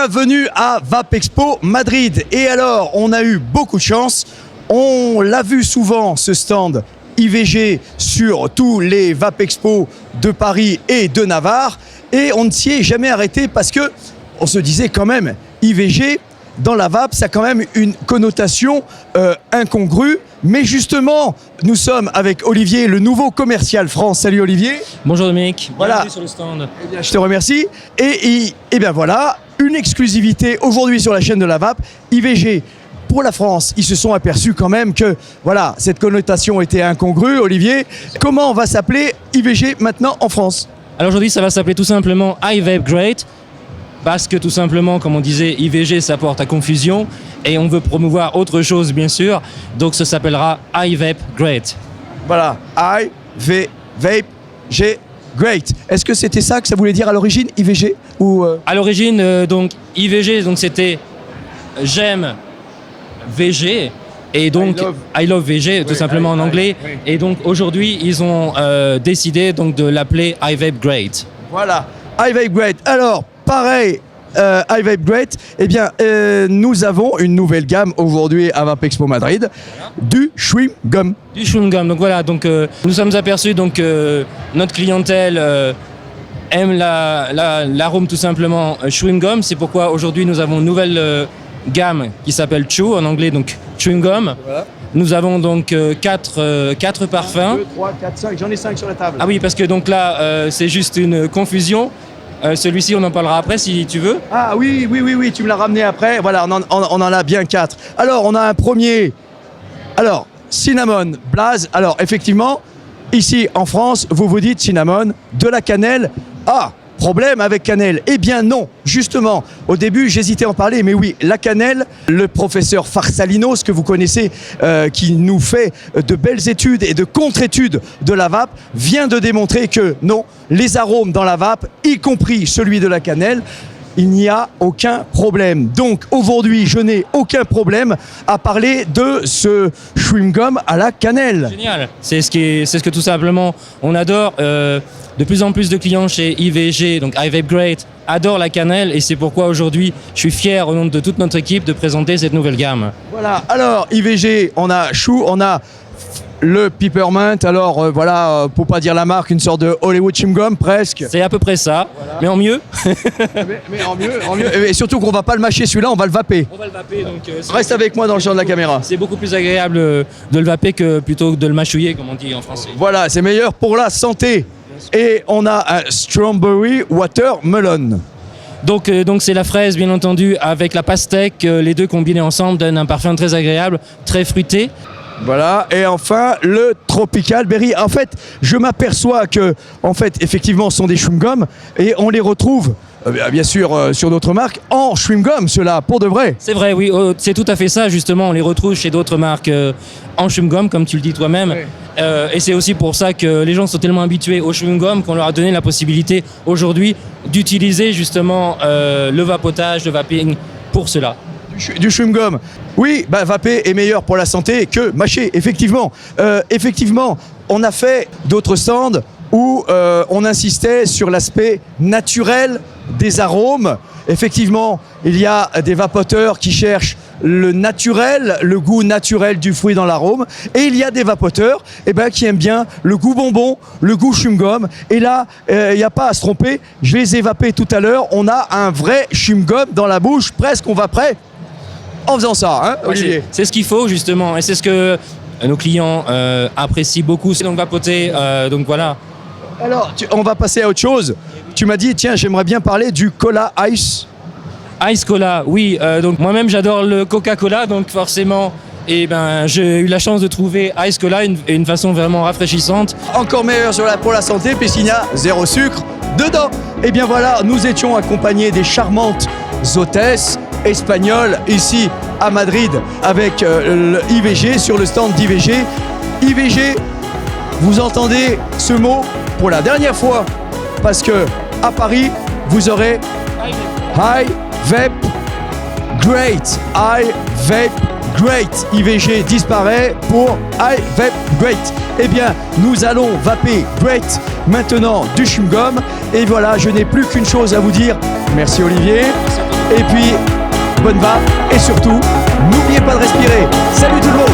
Bienvenue à Vape Expo Madrid. Et alors, on a eu beaucoup de chance. On l'a vu souvent, ce stand IVG, sur tous les Vape Expo de Paris et de Navarre. Et on ne s'y est jamais arrêté parce que on se disait quand même, IVG, dans la vape, ça a quand même une connotation incongrue. Mais justement, nous sommes avec Olivier, le nouveau commercial France. Salut Olivier. Bonjour Dominique, voilà. Bienvenue sur le stand. Eh bien, je te remercie. Et bien voilà, une exclusivité aujourd'hui sur la chaîne de la vape, IVG. Pour la France, ils se sont aperçus quand même que voilà, cette connotation était incongrue. Olivier, comment va s'appeler IVG maintenant en France? Alors aujourd'hui, ça va s'appeler tout simplement iVape Great, parce que tout simplement, comme on disait, IVG, ça porte à confusion, et on veut promouvoir autre chose, bien sûr, donc ça s'appellera iVape Great. Voilà, iVape Great. Est-ce que c'était ça que ça voulait dire à l'origine, IVG ou À l'origine, donc IVG, donc c'était j'aime VG, et donc I love VG, tout simplement en anglais. Oui. Et donc aujourd'hui, ils ont décidé donc de l'appeler iVape Great. Voilà, iVape Great. Alors, pareil, iVape Great, eh bien, nous avons une nouvelle gamme aujourd'hui à Vape Expo Madrid, du chewing gum. Du chewing gum, donc voilà, donc nous sommes aperçus donc notre clientèle aime l'arôme tout simplement chewing gum. C'est pourquoi aujourd'hui nous avons une nouvelle gamme qui s'appelle Chew en anglais, donc chewing gum. Voilà. Nous avons donc 4 parfums. 1, 2, 3, 4, 5, j'en ai 5 sur la table. Ah oui, parce que donc là c'est juste une confusion. Celui-ci on en parlera après si tu veux. Ah oui, tu me l'as ramené après. Voilà, on en a bien 4. Alors, on a un premier. Alors, cinnamon, blaze. Alors, effectivement, ici en France, vous vous dites cinnamon, de la cannelle. Ah, problème avec cannelle? Eh bien non, justement, au début j'hésitais à en parler, mais oui, la cannelle, le professeur Farsalinos, que vous connaissez, qui nous fait de belles études et de contre-études de la vape, vient de démontrer que non, les arômes dans la vape, y compris celui de la cannelle, il n'y a aucun problème. Donc aujourd'hui, je n'ai aucun problème à parler de ce chewing gum à la cannelle. Génial, c'est ce que tout simplement on adore. De plus en plus de clients chez IVG, donc iVape Great, adorent la cannelle, et c'est pourquoi aujourd'hui je suis fier au nom de toute notre équipe de présenter cette nouvelle gamme. Voilà, alors IVG, on a Chou, on a le Peppermint, alors voilà, pour pas dire la marque, une sorte de Hollywood chewing gum presque. C'est à peu près ça, voilà. Mais en mieux. mais en mieux. Et surtout qu'on va pas le mâcher celui-là, on va le vaper. On va le vaper, donc reste avec moi dans le champ de la caméra. C'est beaucoup plus agréable de le vaper que plutôt de le mâchouiller, comme on dit en français. Voilà, c'est meilleur pour la santé. Et on a un Strawberry Watermelon. Donc c'est la fraise, bien entendu, avec la pastèque. Les deux combinés ensemble donnent un parfum très agréable, très fruité. Voilà, et enfin le Tropical Berry. En fait, je m'aperçois que, en fait, effectivement, ce sont des chewing-gums et on les retrouve, bien sûr, sur d'autres marques, en chewing-gum, ceux-là, pour de vrai. C'est vrai, oui, c'est tout à fait ça, justement. On les retrouve chez d'autres marques en chewing-gum, comme tu le dis toi-même. Oui. Et c'est aussi pour ça que les gens sont tellement habitués au chewing-gum qu'on leur a donné la possibilité aujourd'hui d'utiliser justement le vapotage, le vaping pour cela. Du chewing-gum. Oui, vaper est meilleur pour la santé que mâcher, effectivement. Effectivement, on a fait d'autres stands où on insistait sur l'aspect naturel des arômes. Effectivement, il y a des vapoteurs qui cherchent le naturel, le goût naturel du fruit dans l'arôme. Et il y a des vapoteurs qui aiment bien le goût bonbon, le goût chewing-gum. Et là, il n'y a pas à se tromper. Je les ai vapés tout à l'heure. On a un vrai chewing-gum dans la bouche. Presque, on va prêt en faisant ça, hein, Olivier. C'est ce qu'il faut, justement. Et c'est ce que nos clients apprécient beaucoup. C'est donc vapoter. Donc voilà. Alors, on va passer à autre chose. Tu m'as dit, tiens, j'aimerais bien parler du Cola Ice. Ice Cola, oui. Donc moi-même, j'adore le Coca-Cola, donc forcément, j'ai eu la chance de trouver Ice Cola une façon vraiment rafraîchissante. Encore meilleur pour la santé, puisqu'il y a 0 sucre dedans. Et bien voilà, nous étions accompagnés des charmantes hôtesses espagnoles ici à Madrid avec le IVG sur le stand d'IVG. IVG, vous entendez ce mot pour la dernière fois parce que à Paris, vous aurez iVape Great. iVape Great. IVG disparaît pour iVape Great. Eh bien, nous allons vaper Great maintenant du chewing-gum. Et voilà, je n'ai plus qu'une chose à vous dire. Merci Olivier. Merci. Et puis, bonne vape. Et surtout, n'oubliez pas de respirer. Salut tout le monde!